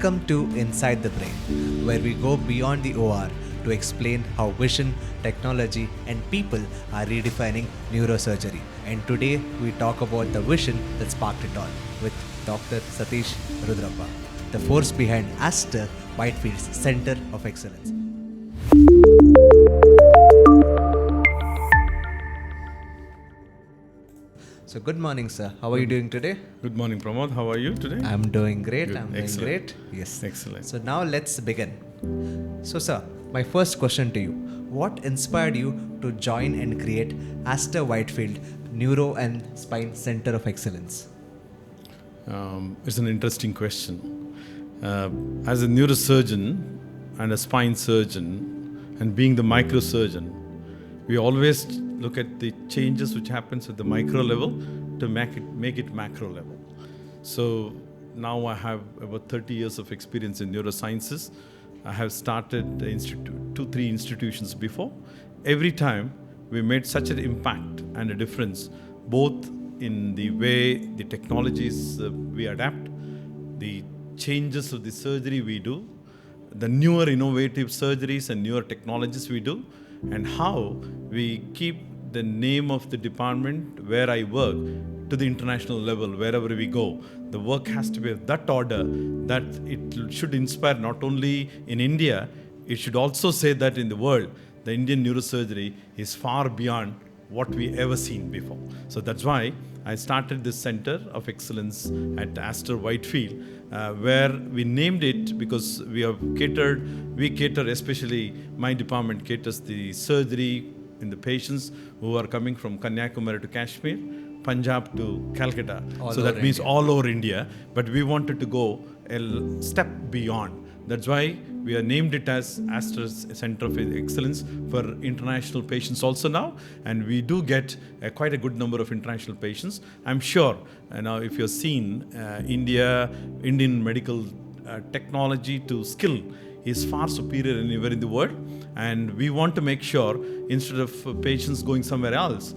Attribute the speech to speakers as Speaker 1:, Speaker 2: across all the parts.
Speaker 1: Welcome to Inside the Brain, where we go beyond the OR to explain how vision, technology, and people are redefining neurosurgery. And today we talk about the vision that sparked it all with Dr. Satish Rudrappa, the force behind Aster Whitefield's Center of Excellence. So good morning, sir. How are you doing today?
Speaker 2: Good morning, Pramod. How are you today?
Speaker 1: I'm doing great.
Speaker 2: Good.
Speaker 1: I'm doing
Speaker 2: Excellent.
Speaker 1: great. Yes.
Speaker 2: Excellent.
Speaker 1: So now let's begin. So sir, my first question to you. What inspired you to join and create Aster Whitefield Neuro and Spine Center of Excellence?
Speaker 2: It's an interesting question. As a neurosurgeon and a spine surgeon and being the microsurgeon, we always look at the changes which happens at the micro level to make it macro level. So now I have about 30 years of experience in neurosciences. I have started 2-3 institutions before. Every time we made such an impact and a difference, both in the way the technologies we adapt, the changes of the surgery we do, the newer innovative surgeries and newer technologies we do, and how we keep the name of the department where I work to the international level, wherever we go. The work has to be of that order that it should inspire not only in India, it should also say that in the world, the Indian neurosurgery is far beyond what we ever seen before. So that's why I started this Center of Excellence at Aster Whitefield, where we named it because we cater, especially my department caters the surgery in the patients who are coming from Kanyakumari to Kashmir, Punjab to Calcutta. So that means all over India. But we wanted to go a step beyond. That's why we are named it as Aster's Center of Excellence for international patients also now. And we do get quite a good number of international patients. I'm sure now if you've seen Indian medical technology to skill is far superior anywhere in the world. And we want to make sure instead of patients going somewhere else,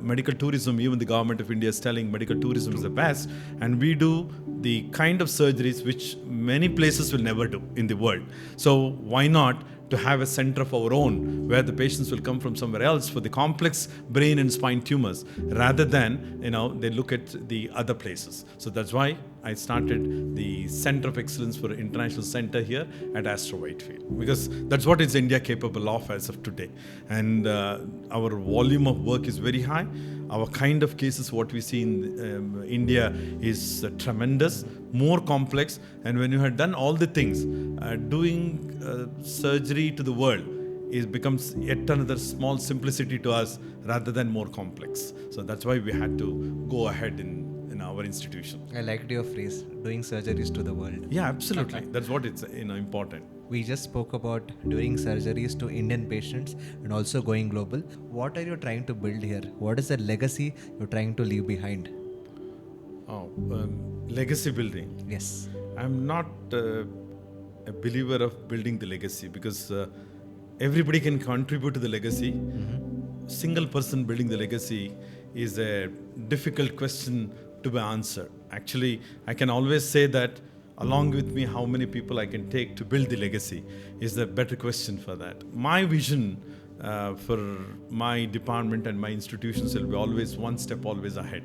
Speaker 2: medical tourism, even the government of India is telling medical tourism is the best. And we do the kind of surgeries which many places will never do in the world. So why not to have a center of our own where the patients will come from somewhere else for the complex brain and spine tumors rather than, they look at the other places. So that's why I started the Center of Excellence for International Center here at Aster Whitefield, because that's what is India capable of as of today. And our volume of work is very high. Our kind of cases, what we see in India is tremendous, more complex. And when you have done all the things, doing surgery to the world, it becomes yet another small simplicity to us rather than more complex. So that's why we had to go ahead in our institution.
Speaker 1: I liked your phrase, doing surgeries to the world.
Speaker 2: Yeah, absolutely. That's what it's important.
Speaker 1: We just spoke about doing surgeries to Indian patients and also going global. What are you trying to build here? What is the legacy you're trying to leave behind?
Speaker 2: Legacy building.
Speaker 1: Yes.
Speaker 2: I'm not a believer of building the legacy because everybody can contribute to the legacy. Mm-hmm. Single person building the legacy is a difficult question to be answered. Actually, I can always say that along with me, how many people I can take to build the legacy is the better question for that. My vision for my department and my institutions will be always one step always ahead.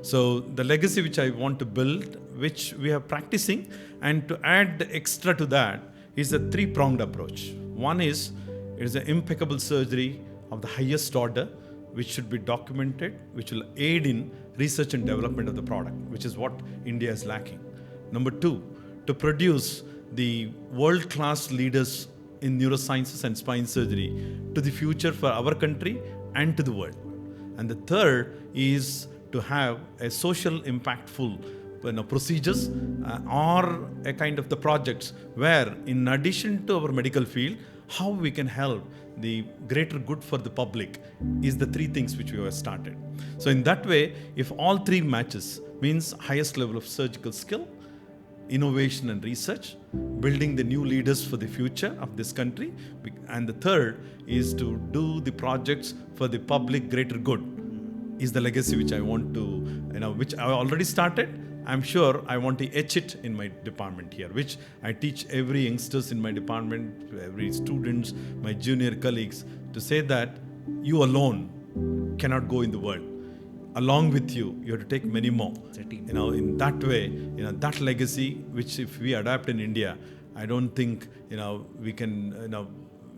Speaker 2: So the legacy which I want to build, which we are practicing, and to add extra to that is a 3-pronged approach. One is, it is an impeccable surgery of the highest order, which should be documented, which will aid in research and development of the product, which is what India is lacking. Number 2, to produce the world-class leaders in neurosciences and spine surgery to the future for our country and to the world. And the third is to have a social impactful procedures or a kind of the projects where in addition to our medical field, how we can help the greater good for the public is the 3 things which we have started. So in that way, if all 3 matches, means highest level of surgical skill, innovation and research, building the new leaders for the future of this country, and the third is to do the projects for the public greater good, is the legacy which I want to, which I already started, I'm sure I want to etch it in my department here, which I teach every youngsters in my department, every students, my junior colleagues, to say that you alone cannot go in the world. Along with you, you have to take many more.
Speaker 1: It's a team.
Speaker 2: In that way, that legacy, which if we adapt in India, I don't think,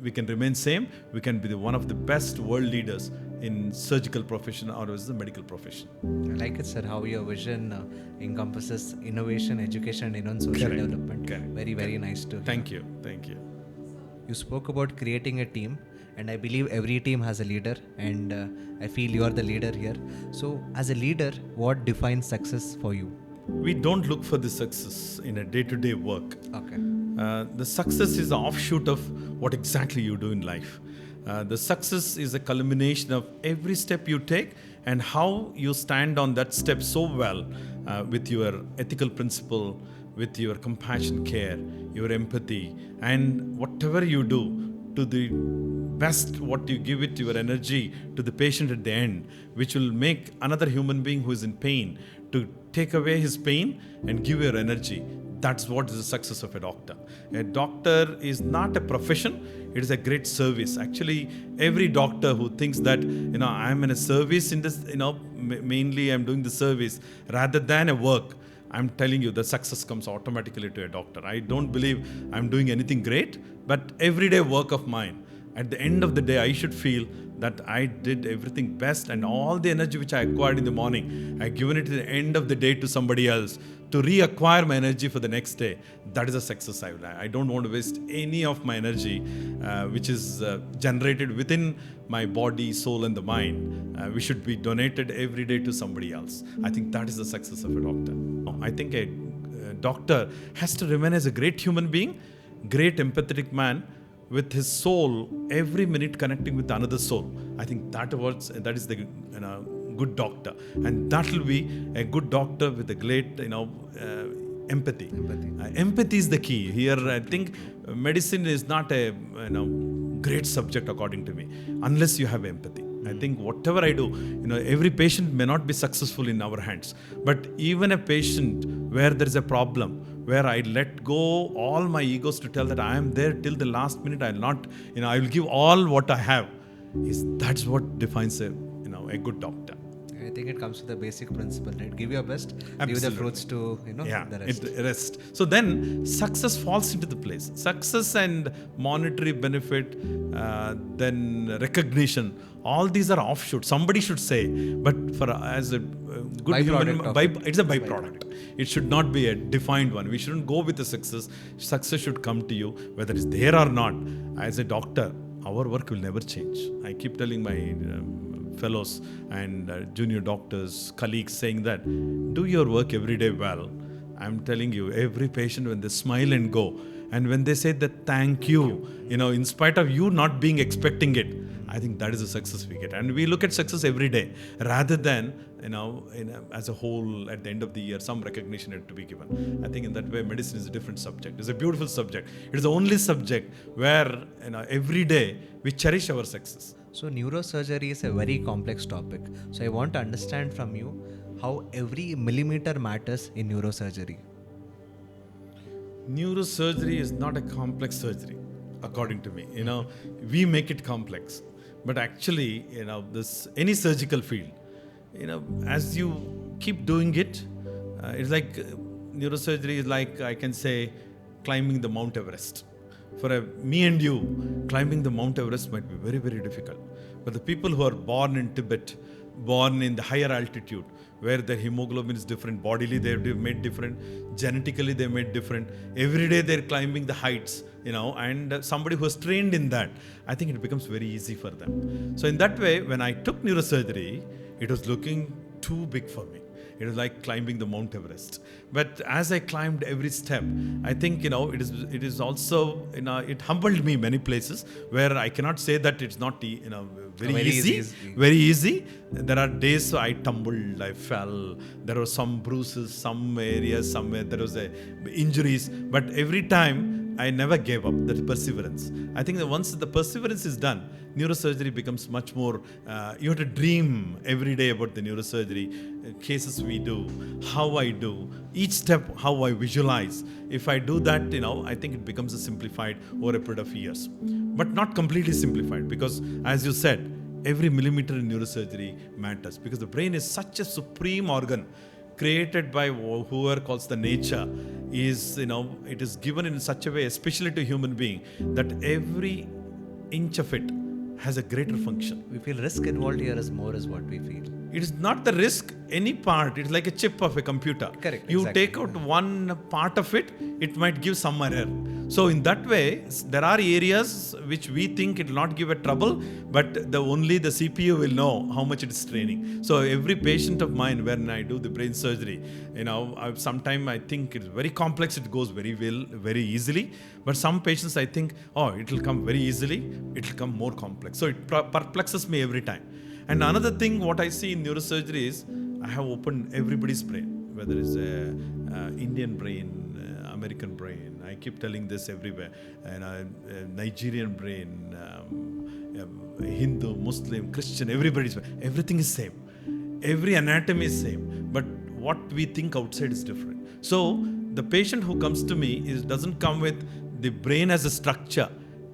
Speaker 2: we can remain same. We can be one of the best world leaders in surgical profession or as the medical profession.
Speaker 1: I like it, sir, how your vision encompasses innovation, education, and even social
Speaker 2: Correct.
Speaker 1: development.
Speaker 2: Correct.
Speaker 1: Very, very nice to hear.
Speaker 2: Thank you. Thank you.
Speaker 1: You spoke about creating a team, and I believe every team has a leader, and I feel you are the leader here. So, as a leader, what defines success for you?
Speaker 2: We don't look for the success in a day-to-day work.
Speaker 1: Okay.
Speaker 2: The success is the offshoot of what exactly you do in life. The success is a culmination of every step you take and how you stand on that step so well with your ethical principle, with your compassion care, your empathy, and whatever you do to the best, what you give it, your energy to the patient at the end, which will make another human being who is in pain to take away his pain and give your energy. That's what is the success of a doctor. A doctor is not a profession, it is a great service. Actually, every doctor who thinks that, I'm in a service in this, mainly I'm doing the service rather than a work, I'm telling you, the success comes automatically to a doctor. I don't believe I'm doing anything great, but everyday work of mine, at the end of the day, I should feel that I did everything best, and all the energy which I acquired in the morning, I given it at the end of the day to somebody else to reacquire my energy for the next day. That is a success I will. I don't want to waste any of my energy which is generated within my body, soul, and the mind. We should be donated every day to somebody else. I think that is the success of a doctor. I think a doctor has to remain as a great human being, great empathetic man, with his soul every minute connecting with another soul. I think that is the good doctor, and that will be a good doctor with a great empathy. Empathy is the key here. I think medicine is not a great subject according to me unless you have empathy. I think whatever I do, every patient may not be successful in our hands, but even a patient where there is a problem, where I let go all my egos to tell that I am there till the last minute, I will give all what I have. That's what defines a good doctor.
Speaker 1: I think it comes to the basic principle, right? Give your best,
Speaker 2: Absolutely.
Speaker 1: leave the fruits to the rest.
Speaker 2: So then success falls into the place. Success and monetary benefit, then recognition, all these are offshoot. Somebody should say, but as a good human, it's a byproduct. It should not be a defined one. We shouldn't go with the success. Success should come to you, whether it's there or not. As a doctor, our work will never change. I keep telling my fellows and junior doctors, colleagues, saying that do your work every day well. I'm telling you, every patient, when they smile and go, and when they say that thank you, in spite of you not being expecting it, I think that is the success we get. And we look at success every day rather than, as a whole, at the end of the year, some recognition had to be given. I think in that way, medicine is a different subject. It's a beautiful subject. It is the only subject where, every day we cherish our success.
Speaker 1: So neurosurgery is a very complex topic. So I want to understand from you how every millimeter matters in neurosurgery.
Speaker 2: Neurosurgery is not a complex surgery, according to me. We make it complex. But actually, any surgical field, as you keep doing it, it's like neurosurgery is like, I can say, climbing the Mount Everest. For me and you, climbing the Mount Everest might be very, very difficult. But the people who are born in Tibet, born in the higher altitude, where their hemoglobin is different, bodily they're made different, genetically they're made different, every day they're climbing the heights, and somebody who is trained in that, I think it becomes very easy for them. So in that way, when I took neurosurgery, it was looking too big for me. It was like climbing the Mount Everest. But as I climbed every step, I think, it is also, it humbled me many places where I cannot say that it's not, very easy. There are days I tumbled, I fell. There were some bruises, some areas, somewhere there was injuries. But every time I never gave up, that perseverance. I think that once the perseverance is done, neurosurgery becomes much more, you have to dream every day about the neurosurgery cases we do, how I do, each step, how I visualize. If I do that, I think it becomes a simplified over a period of years. But not completely simplified, because as you said, every millimeter in neurosurgery matters, because the brain is such a supreme organ created by whoever calls the nature. Is it is given in such a way, especially to human being, that every inch of it has a greater function.
Speaker 1: We feel risk involved here is more is what we feel.
Speaker 2: It is not the risk, any part. It's like a chip of a computer.
Speaker 1: Correct.
Speaker 2: You
Speaker 1: exactly.
Speaker 2: take out one part of it, it might give some error. So in that way, there are areas which we think it will not give a trouble, but only the CPU will know how much it is straining. So every patient of mine, when I do the brain surgery, sometimes I think it's very complex, it goes very well, very easily. But some patients I think, it will come very easily, it will come more complex. So it perplexes me every time. And another thing, what I see in neurosurgery is, I have opened everybody's brain, whether it's Indian brain, American brain. I keep telling this everywhere. And Nigerian brain, Hindu, Muslim, Christian, everybody's brain. Everything is same. Every anatomy is same. But what we think outside is different. So the patient who comes to me doesn't come with the brain as a structure.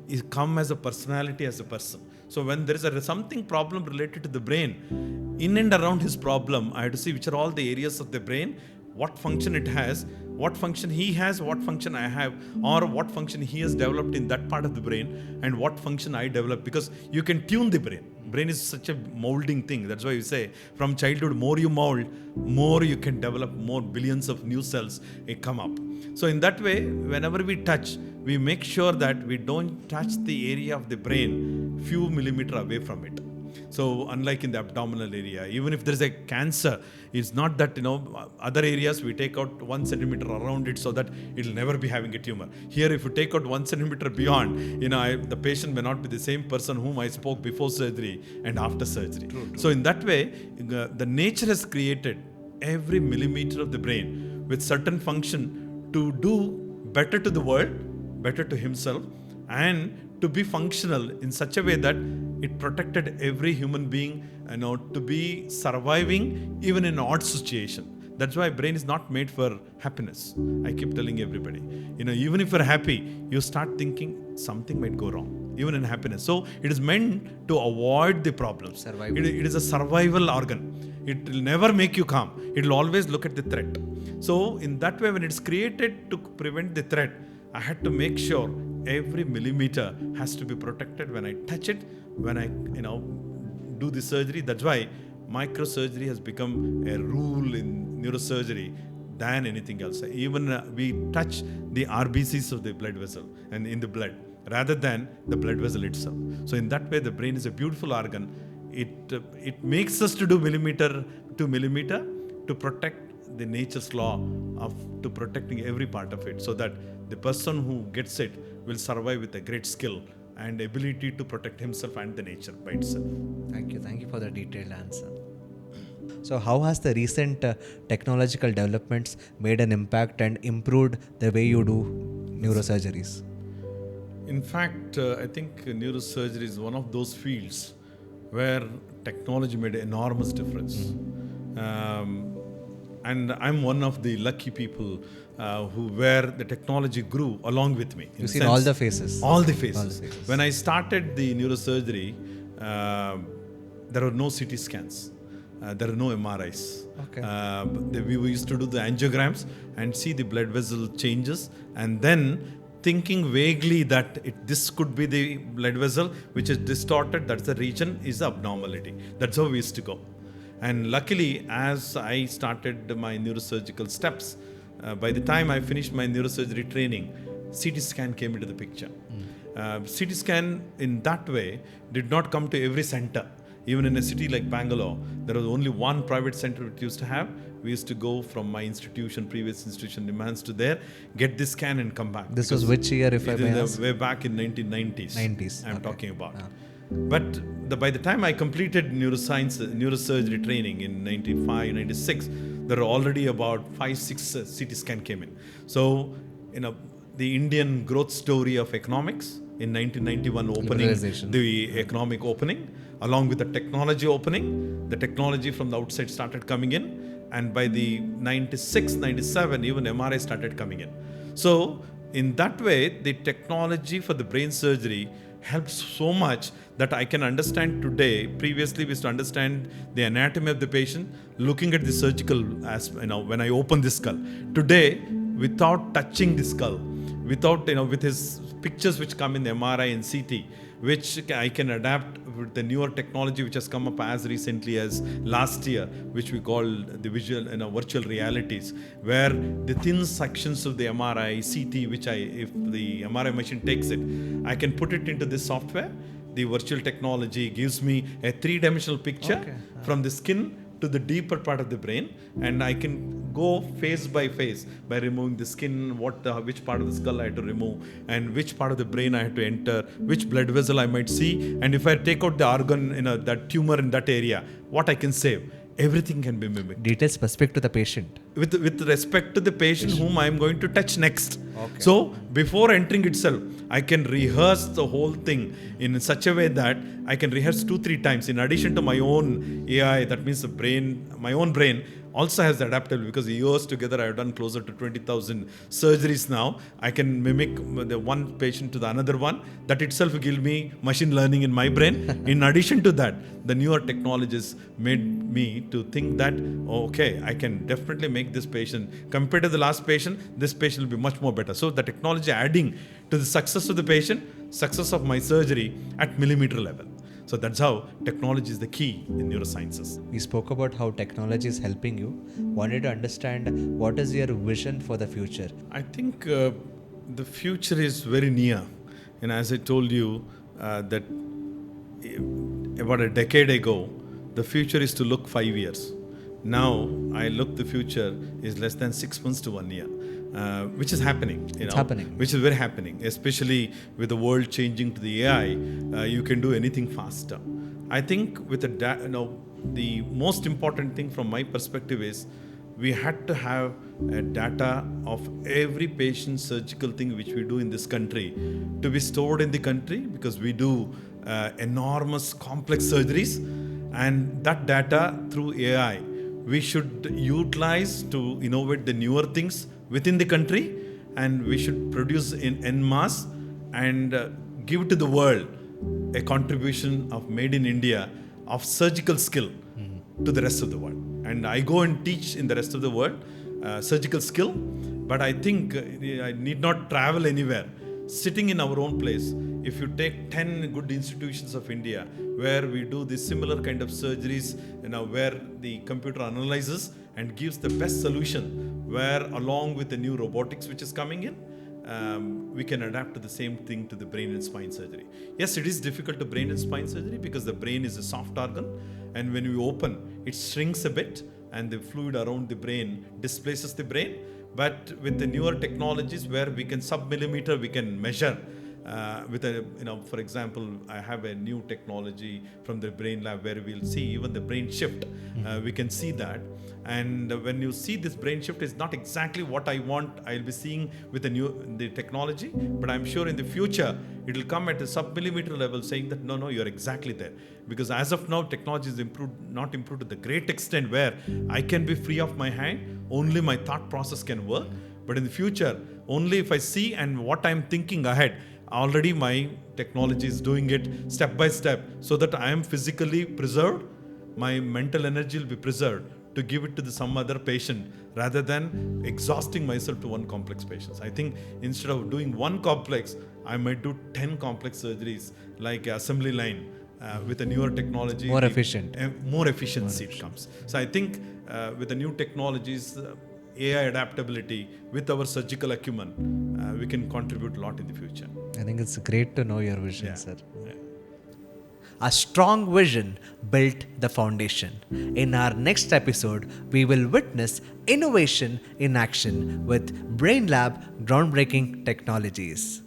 Speaker 2: It comes as a personality, as a person. So when there is something problem related to the brain, in and around his problem, I have to see which are all the areas of the brain, what function it has, what function he has, what function I have, or what function he has developed in that part of the brain, and what function I develop, because you can tune the brain. Brain is such a molding thing. That's why you say from childhood, more you mold, more you can develop, more billions of new cells come up. So in that way, whenever we touch, we make sure that we don't touch the area of the brain few millimeter away from it. So unlike in the abdominal area, even if there is a cancer, it's not that, other areas we take out 1 centimeter around it so that it will never be having a tumor. Here, if you take out 1 centimeter beyond, the patient may not be the same person whom I spoke before surgery and after surgery. True. So in that way, the nature has created every millimeter of the brain with certain function to do better to the world, better to himself, and to be functional in such a way that it protected every human being, to be surviving even in an odd situation. That's why brain is not made for happiness. I keep telling everybody, even if you're happy, you start thinking something might go wrong, even in happiness. So it is meant to avoid the problems. It is a survival organ. It will never make you calm. It will always look at the threat. So in that way, when it's created to prevent the threat, I had to make sure every millimeter has to be protected when I touch it, when I do the surgery. That's why microsurgery has become a rule in neurosurgery than anything else. Even we touch the RBCs of the blood vessel and in the blood rather than the blood vessel itself. So in that way, the brain is a beautiful organ. It makes us to do millimeter to millimeter to protect the nature's law to protecting every part of it, so that the person who gets it will survive with a great skill and ability to protect himself and the nature by itself.
Speaker 1: Thank you for the detailed answer. So how has the recent technological developments made an impact and improved the way you do neurosurgeries?
Speaker 2: In fact, I think neurosurgery is one of those fields where technology made an enormous difference. And I'm one of the lucky people where the technology grew along with me.
Speaker 1: You've seen all the phases.
Speaker 2: All the phases. When I started the neurosurgery, there were no CT scans. There are no MRIs. Okay. We used to do the angiograms and see the blood vessel changes, and then thinking vaguely that this could be the blood vessel which is distorted, that's the region, is the abnormality. That's how we used to go. And luckily, as I started my neurosurgical steps, by the time I finished my neurosurgery training, CT scan came into the picture. CT scan in that way did not come to every center. Even in a city like Bengaluru, there was only one private center it used to have. We used to go from my institution, previous institution, demands to there, get this scan and come back.
Speaker 1: This was which year, if I may ask?
Speaker 2: Way back in 1990s.
Speaker 1: 90s.
Speaker 2: I'm talking about. But by the time I completed neurosurgery training in 95, 96, there were already about 5-6 CT scan came in. So, the Indian growth story of economics in 1991 opening,
Speaker 1: Liberalization.
Speaker 2: the economic opening, along with the technology opening. The technology from the outside started coming in, and by the 96, 97, even MRI started coming in. So in that way, the technology for the brain surgery helps so much that I can understand today. Previously, we used to understand the anatomy of the patient, looking at the surgical when I open the skull. Today, without touching the skull, without, with his pictures which come in MRI and CT, which I can adapt with the newer technology which has come up as recently as last year, which we call the virtual realities, where the thin sections of the MRI, CT, which if the MRI machine takes it, I can put it into this software. The virtual technology gives me a three-dimensional picture from the skin to the deeper part of the brain, and I can go phase by phase by removing the skin, which part of the skull I had to remove, and which part of the brain I had to enter, which blood vessel I might see, and if I take out the organ, that tumor in that area, what I can save. Everything can be mimicked.
Speaker 1: Details specific to the patient.
Speaker 2: With respect to the patient whom I am going to touch next.
Speaker 1: Okay.
Speaker 2: So before entering itself, I can rehearse the whole thing in such a way that I can rehearse 2-3 times. In addition to my own AI, that means my own brain also has adaptable, because years together I have done closer to 20,000 surgeries now. I can mimic the one patient to the another one. That itself will give me machine learning in my brain. In addition to that, the newer technologies made me to think that, okay, I can definitely make this patient, compared to the last patient, this patient will be much more better. So the technology adding to the success of the patient, success of my surgery at millimeter level. So that's how technology is the key in neurosciences.
Speaker 1: We spoke about how technology is helping you. Wanted to understand, what is your vision for the future?
Speaker 2: I think the future is very near. And as I told you, that about a decade ago, the future is to look 5 years. Now, I look the future is less than 6 months to 1 year. Which is happening, which is very happening, especially with the world changing to the AI. You can do anything faster. I think with the most important thing from my perspective is we had to have a data of every patient's surgical thing which we do in this country to be stored in the country, because we do enormous complex surgeries, and that data through AI we should utilize to innovate the newer things within the country, and we should produce in en masse and give to the world a contribution of made in India of surgical skill to the rest of the world. And I go and teach in the rest of the world surgical skill, but I think I need not travel anywhere. Sitting in our own place, if you take 10 good institutions of India where we do the similar kind of surgeries, where the computer analyzes and gives the best solution, where along with the new robotics which is coming in, we can adapt to the same thing to the brain and spine surgery. Yes, it is difficult to brain and spine surgery because the brain is a soft organ, and when we open, it shrinks a bit and the fluid around the brain displaces the brain. But with the newer technologies where we can sub-millimeter, we can measure for example, I have a new technology from the brain lab where we'll see even the brain shift. We can see that. And when you see this brain shift, is not exactly what I want. I'll be seeing with the technology, but I'm sure in the future it will come at a sub-millimeter level, saying that no, you're exactly there. Because as of now, technology is not improved to the great extent where I can be free of my hand. Only my thought process can work. But in the future, only if I see and what I'm thinking ahead, already my technology is doing it step by step, so that I am physically preserved, my mental energy will be preserved to give it to some other patient rather than exhausting myself to one complex patient. I think instead of doing one complex, I might do 10 complex surgeries like assembly line with a newer technology.
Speaker 1: More efficient.
Speaker 2: More efficiency comes. So I think with the new technologies, AI adaptability with our surgical acumen, we can contribute a lot in the future.
Speaker 1: I think it's great to know your vision, sir.
Speaker 2: Yeah.
Speaker 1: A strong vision built the foundation. In our next episode, we will witness innovation in action with Brain Lab groundbreaking technologies.